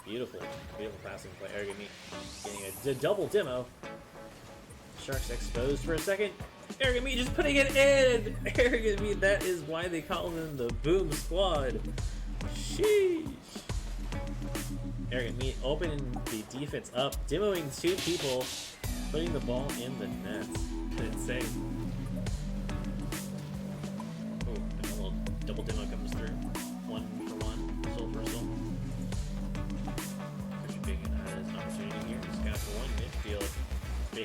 Beautiful, beautiful passing play. Arrogant Meat getting a double demo. Sharks exposed for a second. Arrogant Meat just putting it in! Arrogant Meat, that is why they call them the Boom Squad. Sheesh. Arrogant Meat opening the defense up, demoing two people, putting the ball in the net. Insane. Oh, and a little double demo comes through. 1 for 1, soul for soul. Coach Big has an opportunity here. Just kind of for one midfield.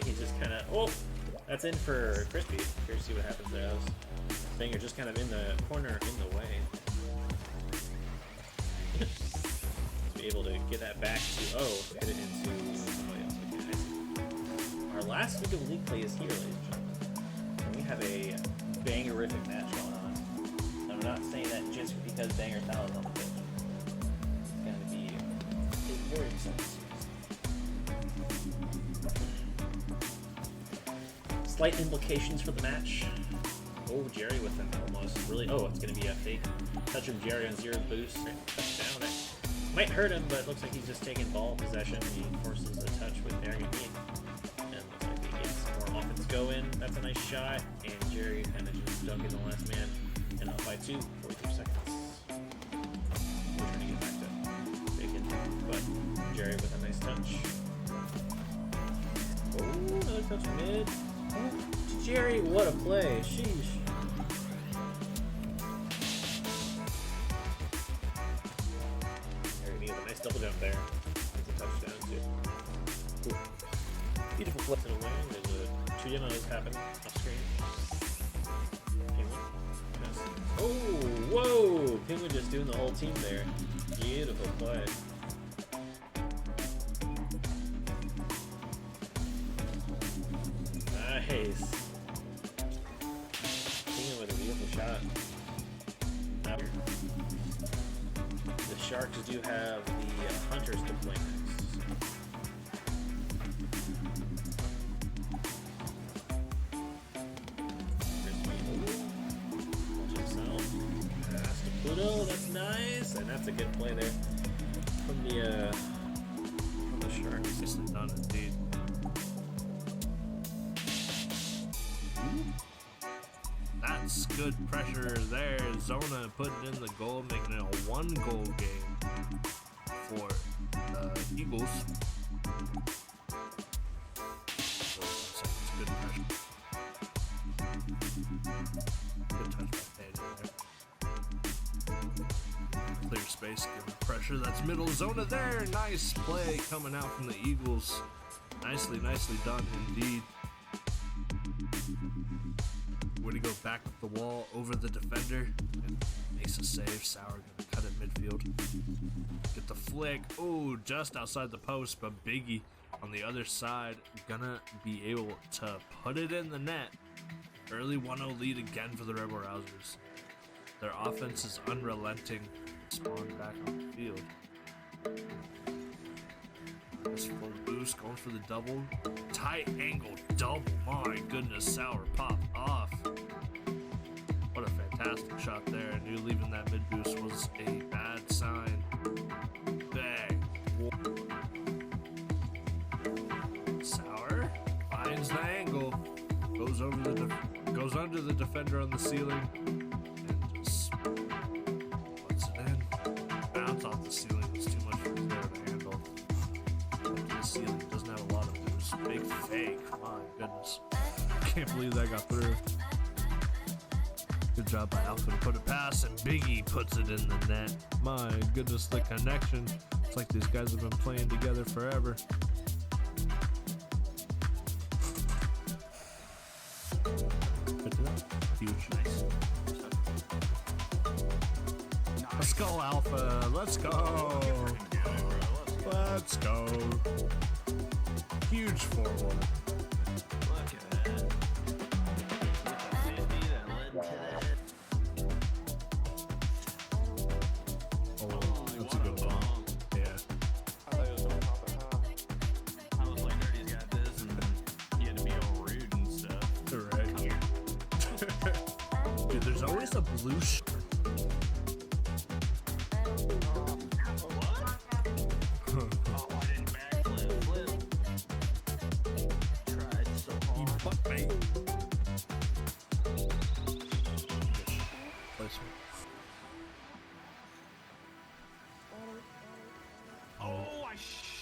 He's just kind of, oh, that's in for Crispy. Curious to see what happens there. Banger just kind of in the corner, in the way. Be able to get that back to hit it into somebody else. Okay, our last week of league play is here, ladies and gentlemen. And we have a bangerific match going on. And I'm not saying that just because Banger Style is on the pitch. It's going to be a very exciting series. Slight implications for the match. Oh, Jerry with an almost really. Oh, it's going to be a fake touch from Jerry on 0 boost. Touchdown. Might hurt him, but it looks like he's just taking ball possession. He forces a touch with Arrogant Meat. And looks like he gets more offense going. That's a nice shot. And Jerry kind of just dunking the last man. And up by 2, 43 seconds. We're trying to get back to Bacon. But Jerry with a nice touch. Oh, another touch mid. Oh, Jerry, what a play. Sheesh. Double jump there. It's a touchdown too. Ooh. Beautiful flip to the wing. There's a 2 demos happen off screen. Penguin. Oh, whoa! Penguin just doing the whole team there. Beautiful play. Nice. Penguin with a beautiful shot. The Sharks do have the Hunters to play next. Pass to Pluto, that's nice, and that's a good play there from the Sharks. Nicely done indeed. That's good pressure there. Zona putting in the goal, making it a 1-goal game for the Eagles. So it's good pressure. Good touch by Pedro there. Clear space, giving pressure. That's middle. Zona there. Nice play coming out from the Eagles. Nicely done indeed. Way to go back up the wall over the defender and makes a save. Sauer gonna cut it midfield. Get the flick. Oh, just outside the post, but Biggie on the other side gonna be able to put it in the net. Early 1-0 lead again for the Rebel Rousers. Their offense is unrelenting. Spawn back on the field. Nice full boost, going for the double. Tight angle double. My goodness, Sauer popped off. What a fantastic shot there. I knew leaving that mid boost was a bad sign. Bang. Sauer finds the angle. Goes under the defender on the ceiling. And just puts it in. Bounce off the ceiling was too much for there to handle. The ceiling doesn't have a lot of boost. Big fake. My goodness. Can't believe that got through. Good job by Alpha to put it past, and Biggie puts it in the net. My goodness, the connection. It's like these guys have been playing together forever. Huge. Nice. Let's go, Alpha. Let's go. Let's go. Huge 4-1. Look at that. Oh, that's a good ball. Yeah. I thought he was going to pop it high. I was like, Nerdy's got this, and he had to be all rude and stuff. Right. Dude, there's always a blue What?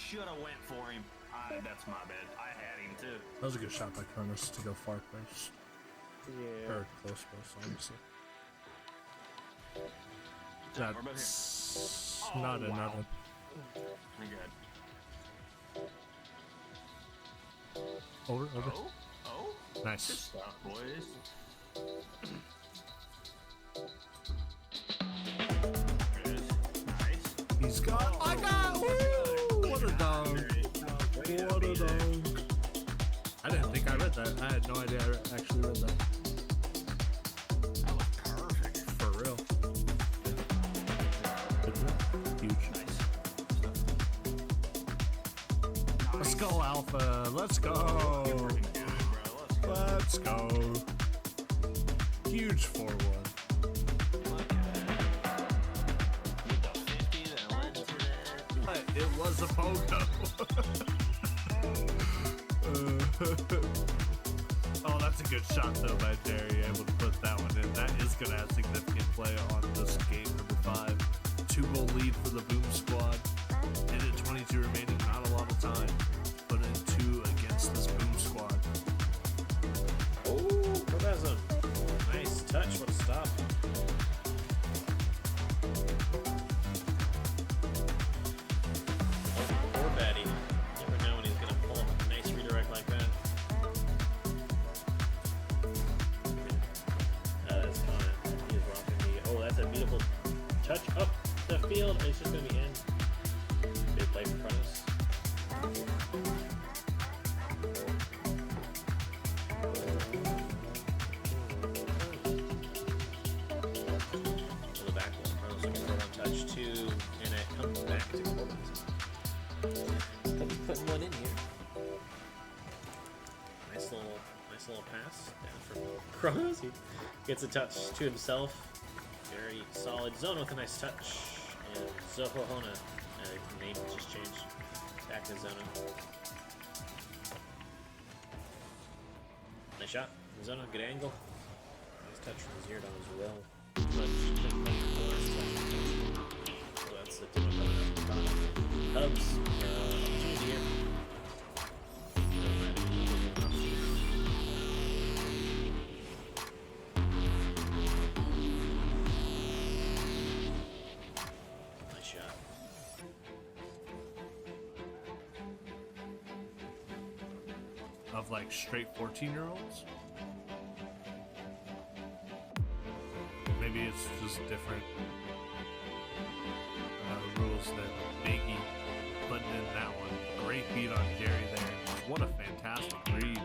should have went for him. That's my bad. I had him too. That was a good shot by Cronus to go far post. Yeah. Or close post, obviously. We're both That's here. not Oh, another. wow. Pretty good. Over. Oh, good Nice. stuff, boys. Good. Nice. He's got. I got. Woo! What a dog. What a dog. I didn't think I read that. I had no idea I actually read that. That was perfect. For real. Huge. Nice. Let's go, Alpha. Let's go. Freaking good, bro. Let's go. Let's go. Huge 4-1. Look at that. With the 50 that led to that. But it was a photo. Oh, that's a good shot though by Jerry, able to put that one in. That is going to have significant play on this game number 5. 2-goal lead for the Boom Squad. Minute 22 remaining, not a lot of time. Put in 2 against this Boom Squad. Oh, Cabeza. Nice touch. What a stop. Poor Batty. Never know when he's going to pull up a nice redirect like that. That's Connor. He is rocking the. Oh, that's a beautiful touch up the field. It's just going to be in. Big play for Cronus. To the back wall. Cronus looking for one touch, 2, and it comes back to Corbin's. Putting one in here. Nice little pass down from Cronus. He gets a touch to himself. Very solid zone with a nice touch. And Zohohona, name just changed. Back to Zona. Nice shot from Zona, good angle. Nice touch from Zerdon as well. So that's the Dino coming up. Hubs, opportunity here. Nice shot. Of like straight 14-year-olds? Maybe it's just different rules than Biggie putting in that one. Great beat on Jerry there. What a fantastic read.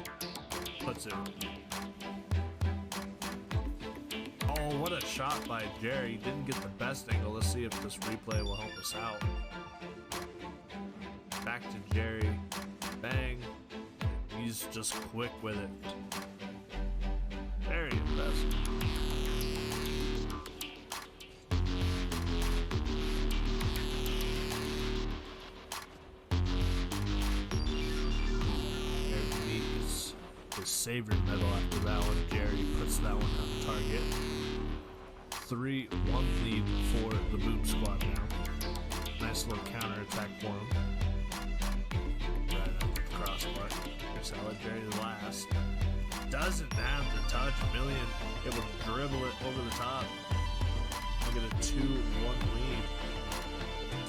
Puts it. Oh, what a shot by Jerry. Didn't get the best angle. Let's see if this replay will help us out. Back to Jerry. Bang. He's just quick with it. Very impressive. There needs his savior medal after that one. Jerry puts that one on target. 3-1 lead for the Boom Squad now. Nice little counter attack for him. Right up the crossbar. Salad Jerry last. Doesn't have the touch. Million able to dribble it over the top. Look at a 2-1 lead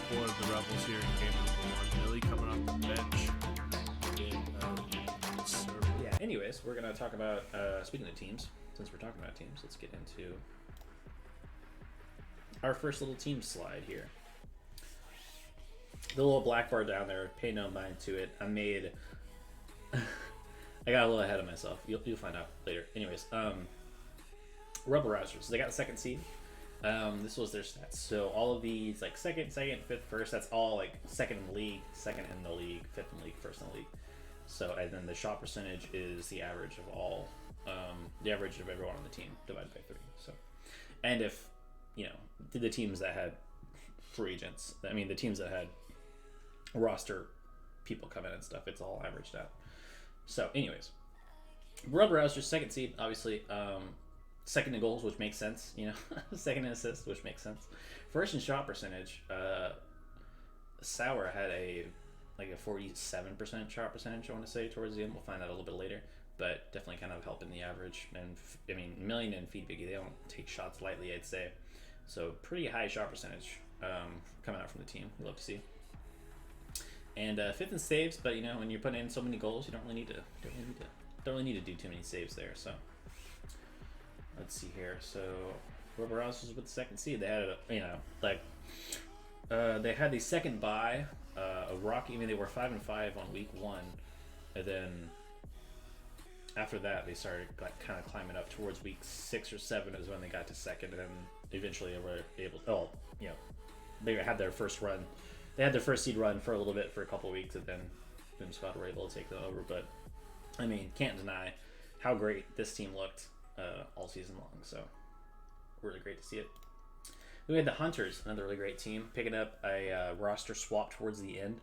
for the Rebels here in game number 1. Millie coming off the bench. Yeah, anyways, we're going to talk about, speaking of teams, since we're talking about teams, let's get into our first little team slide here. The little black bar down there, pay no mind to it. I made... I got a little ahead of myself. You'll find out later. Anyways, Rebel Rousers. They got the second seed. This was their stats. So all of these, like second, fifth, first. That's all like second in the league, second in the league, fifth in the league, first in the league. So and then the shot percentage is the average of all, the average of everyone on the team divided by 3. So, and if the teams that had free agents, I mean the teams that had roster people come in and stuff, it's all averaged out. So, anyways, Rubber Rousers, second seed, obviously. Second in goals, which makes sense, Second in assists, which makes sense. First in shot percentage, Sauer had a like a 47% shot percentage, I want to say, towards the end. We'll find out a little bit later, but definitely kind of helping the average. And I mean, million and feed biggie, they don't take shots lightly, I'd say. So pretty high shot percentage coming out from the team. We love to see. And fifth in saves, but you know, when you're putting in so many goals, you don't really need to do too many saves there. So let's see here. So Rubber Rouse was with the second seed. They had they had the second bye. A rocky. I mean, they were 5-5 on week 1, and then after that they started like kind of climbing up towards week 6 or 7 is when they got to second, and then eventually they were able. Oh, you know, they had their first run. They had their first seed run for a little bit, for a couple of weeks, and then Boom Squad were able to take them over. But I mean, can't deny how great this team looked all season long. So really great to see it. We had the Hunters, another really great team, picking up a roster swap towards the end.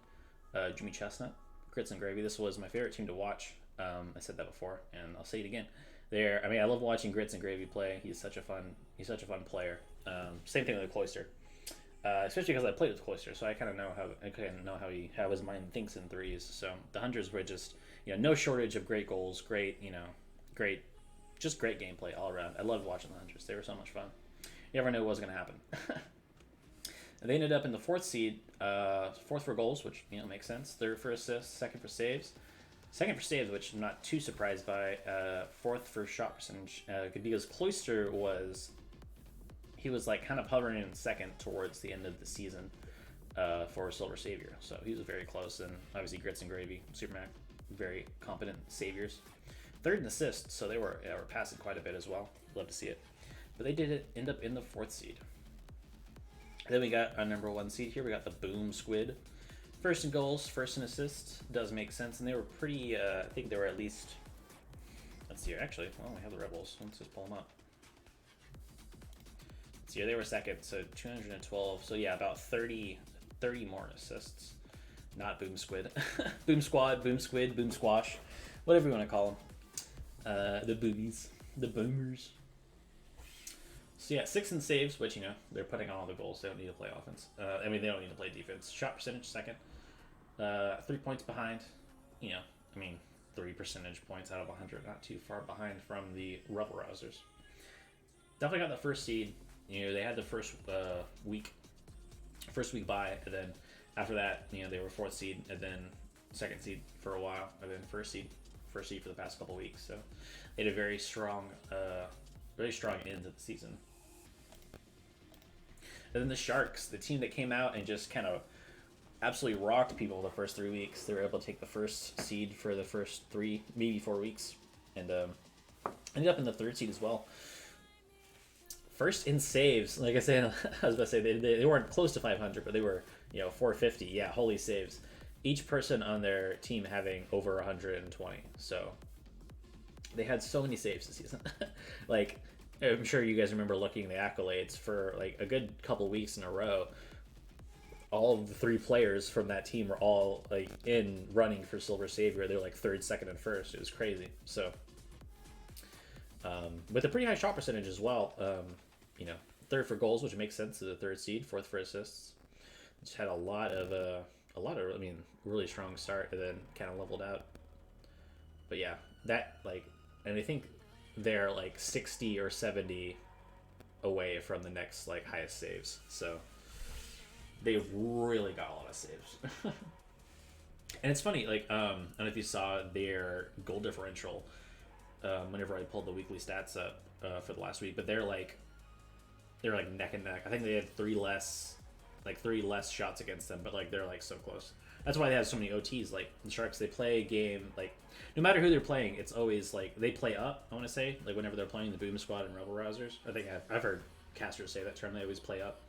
Jimmy Chestnut, Grits and Gravy. This was my favorite team to watch. I said that before, and I'll say it again. I mean, I love watching Grits and Gravy play. He's such a fun player. Same thing with the Cloister, especially because I played with Cloister, so I kind of know how his mind thinks in threes. So the Hunters were just, you know, no shortage of great goals, great gameplay all around. I loved watching the Hunters. They were so much fun. You never knew what was going to happen. They ended up in the 4th seed, 4th for goals, which, you know, makes sense. 3rd for assists, 2nd for saves. 2nd for saves, which I'm not too surprised by. 4th for shot percentage, because Cloister was like kind of hovering in 2nd towards the end of the season for Silver Savior. So he was very close, and obviously Grits and Gravy, Supermac, very competent saviors. 3rd in assists, so they were passing quite a bit as well. Love to see it. But they did end up in the 4th seed. Then we got our number 1 seed here. We got the Boom Squid. 1st in goals, 1st in assists. Does make sense. And they were pretty, I think they were at least, let's see here. Actually, well, we have the Rebels. Let's just pull them up. Let's see here. They were 2nd, so 212. So yeah, about 30 more assists. Not Boom Squid. Boom Squad, Boom Squid, Boom Squash. Whatever you want to call them. The boobies. The boomers. So yeah, 6th in saves, which, you know, they're putting on all the goals. They don't need to play offense. I mean, they don't need to play defense. Shot percentage, 2nd. 3 points behind. You know, I mean, 3 percentage points out of 100. Not too far behind from the Rebel Rousers. Definitely got the 1st seed. You know, they had the first week bye, and then after that, you know, they were 4th seed, and then 2nd seed for a while, and then 1st seed for the past couple weeks. So they had a very strong end to the season. And then the Sharks, the team that came out and just kind of absolutely rocked people the first 3 weeks. They were able to take the 1st seed for the first 3, maybe 4 weeks, and ended up in the 3rd seed as well. 1st in saves, like I said, I was about to say they weren't close to 500, but they were, you know, 450. Yeah, holy saves. Each person on their team having over 120. So they had so many saves this season. Like, I'm sure you guys remember looking at the accolades for like a good couple weeks in a row. All of the 3 players from that team were all like in running for Silver Savior. They were like 3rd, 2nd, and 1st. It was crazy. So with a pretty high shot percentage as well. You know, 3rd for goals, which makes sense to the 3rd seed. 4th for assists. Just had a lot of I mean, really strong start, and then kind of leveled out. But yeah, that, like, and I think they're like 60 or 70 away from the next like highest saves. So they really got a lot of saves. And it's funny, like, I don't know if you saw their goal differential whenever I pulled the weekly stats up for the last week, but they're like neck and neck. I think they had 3 less shots against them, but like they're like so close. That's why they have so many OTs. Like the Sharks, they play a game, like no matter who they're playing, it's always like they play up, I want to say, like whenever they're playing the Boom Squad and Rebel Rousers. I think I've heard casters say that term. They always play up.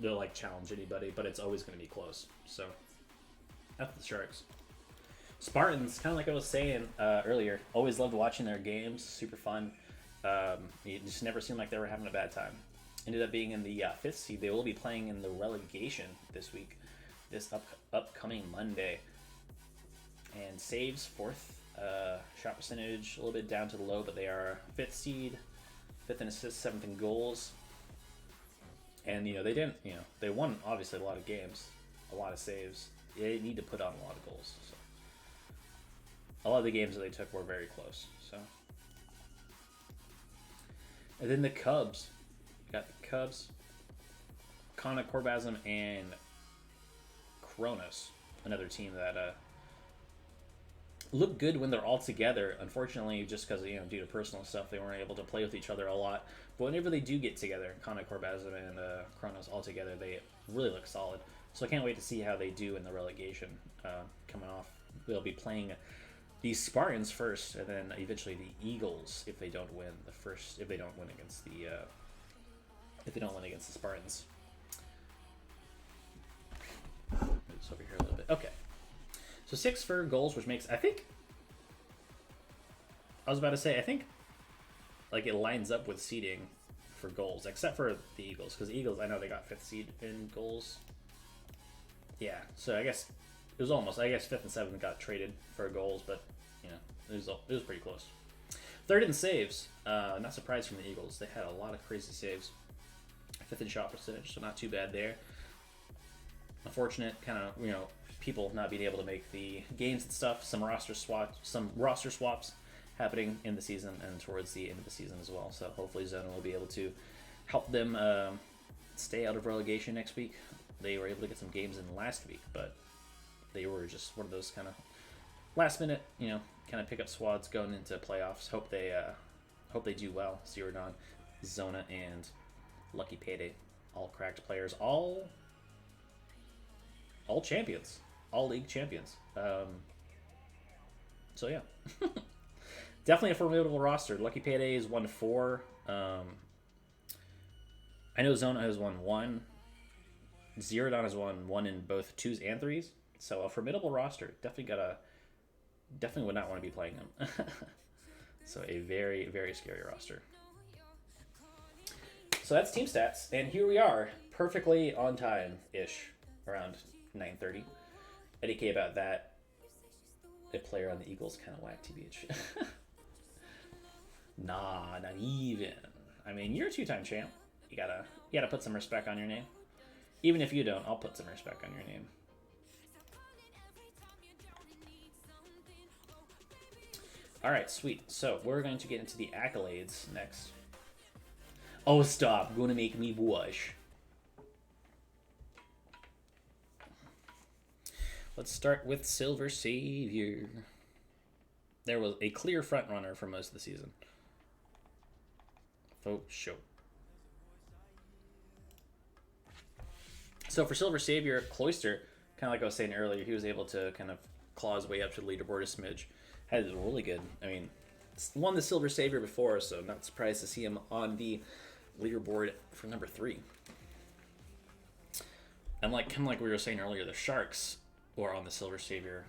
They'll like challenge anybody, but it's always going to be close. So that's the Sharks. Spartans, kind of like I was saying earlier, always loved watching their games. Super fun. It just never seemed like they were having a bad time. Ended up being in the 5th seed. They will be playing in the relegation this week, this upcoming Monday. And saves 4th, shot percentage a little bit down to the low, but they are 5th seed, 5th in assists, 7th in goals. And you know they didn't, you know, they won obviously a lot of games, a lot of saves. They need to put on a lot of goals. So. A lot of the games that they took were very close. So, and then the Cubs. We got the Cubs, Kana Corbasm, and Kronos, another team that look good when they're all together. Unfortunately, just because due to personal stuff, they weren't able to play with each other a lot. But whenever they do get together, Kana Corbasm and Kronos all together, they really look solid. So I can't wait to see how they do in the relegation coming off. They'll be playing the Spartans first, and then eventually the Eagles if they don't win against the Spartans. Move this over here a little bit. Okay. So 6 for goals, which makes, I think like it lines up with seeding for goals, except for the Eagles, because the Eagles, I know they got 5th seed in goals. Yeah, so I guess it was almost, 5th and 7th got traded for goals, but it was pretty close. 3rd in saves, not surprised from the Eagles. They had a lot of crazy saves. 5th in shot percentage, so not too bad there. Unfortunate, kind of people not being able to make the games and stuff. Some roster swaps happening in the season and towards the end of the season as well. So hopefully Zona will be able to help them stay out of relegation next week. They were able to get some games in last week, but they were just one of those kind of last minute, kind of pickup squads going into playoffs. Hope they do well. Zero-Dawn, Zona, and Lucky Payday, all cracked players, all champions, all league champions. So yeah, definitely a formidable roster. Lucky Payday has won 4. I know Zona has won 1. Zero-Dawn has won 1 in both 2s and 3s. So a formidable roster. Definitely would not want to be playing them. So a very, very scary roster. So that's team stats, and here we are, perfectly on time-ish, around 9:30. Eddie K about that. A player on the Eagles kind of whack, TBH. Nah, not even. I mean, you're a 2-time champ. You gotta put some respect on your name. Even if you don't, I'll put some respect on your name. All right, sweet. So we're going to get into the accolades next. Oh, stop. Gonna make me blush. Let's start with Silver Savior. There was a clear front runner for most of the season. Faux show. So for Silver Savior, Cloister, kind of like I was saying earlier, he was able to kind of claw his way up to the leaderboard a smidge. Had it really good. I mean, won the Silver Savior before, so not surprised to see him on the leaderboard for number 3. And kind of like we were saying earlier, the Sharks were on the Silver Savior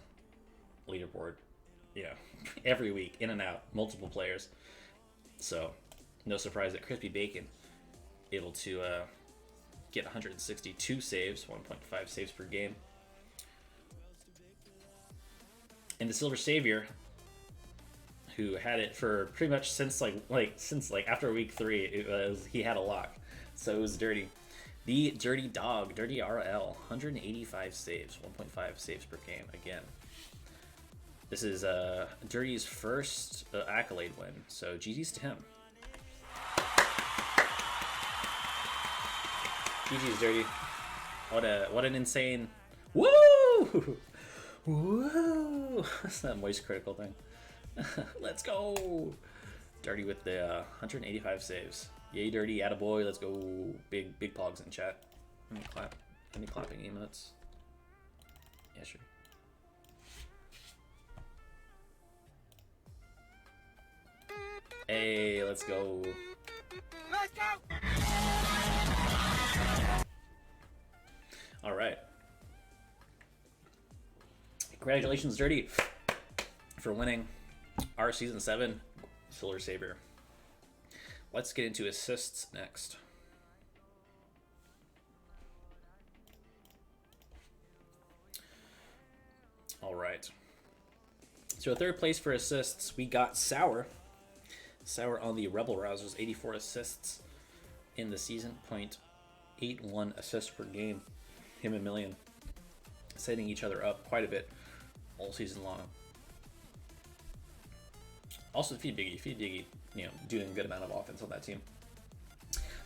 leaderboard, every week, in and out, multiple players. So no surprise that Crispy Bacon able to get 162 saves, 1.5 saves per game. And the Silver Savior, who had it for pretty much since after week 3, he had a lock. So it was Dirty. The Dirty Dog, Dirty RL, 185 saves, 1.5 saves per game again. This is Dirty's first Accolade win, so GG's to him. GG's Dirty. What an insane... Woo! Woo! That's that moist critical thing. Let's go! Dirty with the 185 saves. Yay, Dirty, attaboy, let's go. Big pogs in chat. Let me clap. Any clapping emotes? Yeah, sure. Hey, let's go. Let's go! Alright. Congratulations, Dirty, for winning our Season 7 Silver Savior. Let's get into assists next. All right. So third place for assists, we got Sour. Sour on the Rebel Rousers, 84 assists in the season, .81 assists per game. Him a million. setting each other up quite a bit all season long. Also, Feed Biggie, you know, doing a good amount of offense on that team.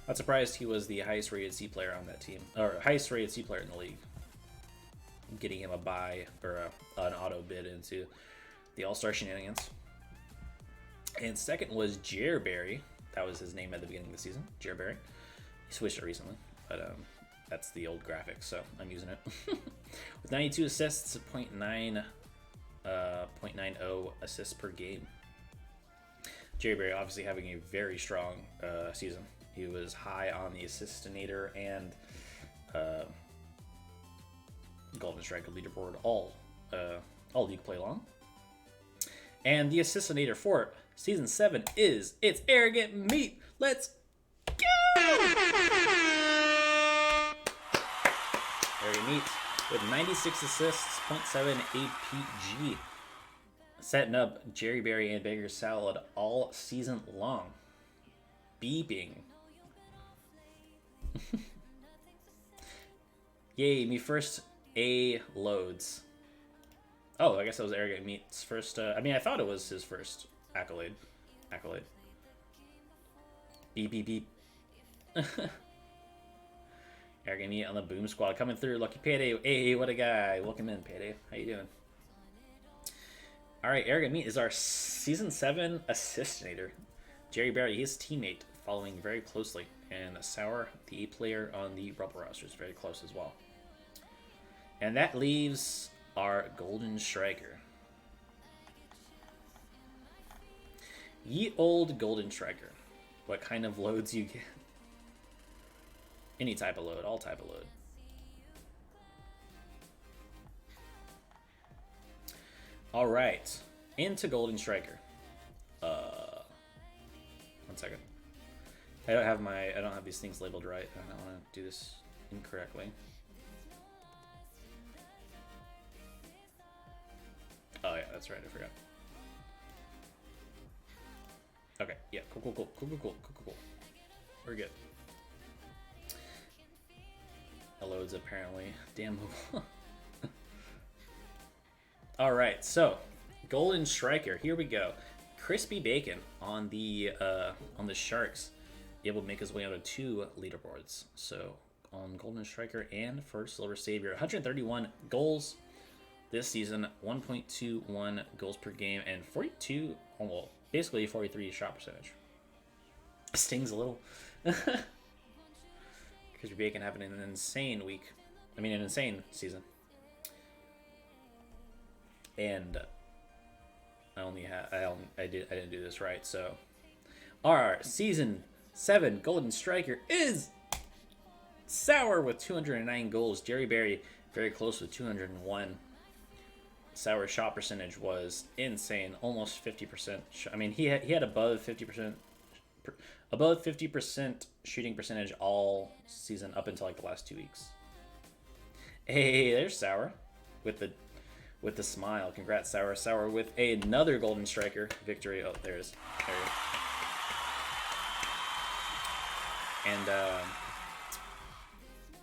Not surprised he was the highest rated C player on that team, or highest rated C player in the league. Getting him a buy or an auto bid into the All-Star shenanigans. And second was Jerry. That was his name at the beginning of the season, Jerry. He switched it recently, but that's the old graphics, so I'm using it. With 92 assists, 0.90 assists per game. Jerry obviously having a very strong season. He was high on the assistinator and Golden Striker leaderboard all league play long. And the assistinator for season 7 is It's Arrogant Meat. Let's go! Arrogant Meat with 96 assists, 0.7 APG. Setting up Jerry and Baker's Salad all season long. Beeping. Yay, me first A loads. Oh, I guess that was Arrogant Meat's first. I mean, I thought it was his first accolade. Beep, beep, beep. Arrogant Meat on the Boom Squad coming through. Lucky Payday. Hey, what a guy. Welcome in, Payday. How you doing? All right, Arrogant Meat is our season 7 assistinator. Jerry, his teammate, following very closely. And Sour, the A player on the Rebel roster, is very close as well. And that leaves our Golden Striker. Ye old Golden Striker. What kind of loads you get? Any type of load, all type of load. All right, into Golden Striker. 1 second. I don't have these things labeled right. I don't want to do this incorrectly. Oh yeah, that's right. I forgot. Okay, yeah, cool. We're good. The loads apparently damnable. All right, so Golden Striker. Here we go. Crispy Bacon on the Sharks, able to make his way out of 2 leaderboards. So on Golden Striker and for Silver Savior, 131 goals this season, 1.21 goals per game, and 42, well, basically 43 shot percentage. Stings a little. Crispy Bacon having an insane week. I mean, an insane season. And I didn't do this right. So our season 7 Golden Striker is Sour with 209 goals. Jerry very close with 201. Sour's shot percentage was insane, almost 50%. I mean, he had above 50%. Above 50% shooting percentage all season up until like the last 2 weeks. Hey, there's Sour with the smile. Congrats, Sour. Sour with another Golden Striker victory. Oh, there it is. There it is.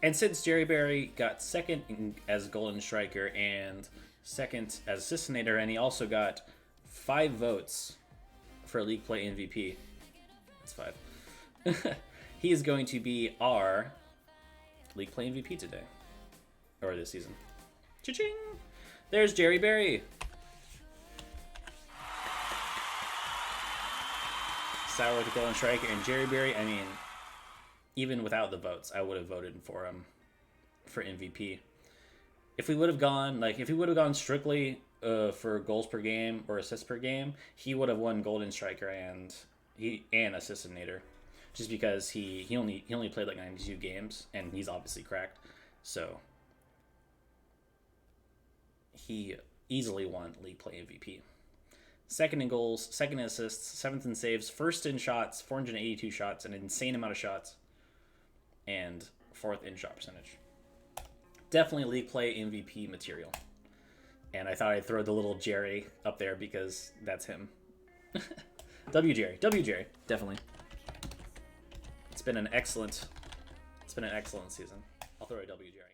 And since Jerry got second as Golden Striker and second as Assistinator, and he also got 5 votes for League Play MVP. That's 5. He is going to be our League Play MVP today. Or this season. Cha-ching! There's Jerry. Sour with the Golden Striker and Jerry. I mean, even without the votes, I would have voted for him for MVP. If we would have gone strictly for goals per game or assists per game, he would have won Golden Striker and Assistinator, just because he only played like 92 games and he's obviously cracked, so he easily won League Play MVP. Second in goals, second in assists, 7th in saves, first in shots, 482 shots, an insane amount of shots, and 4th in shot percentage. Definitely League Play MVP material. And I thought I'd throw the little Jerry up there because that's him. W Jerry, definitely. It's been an excellent season. I'll throw a W Jerry.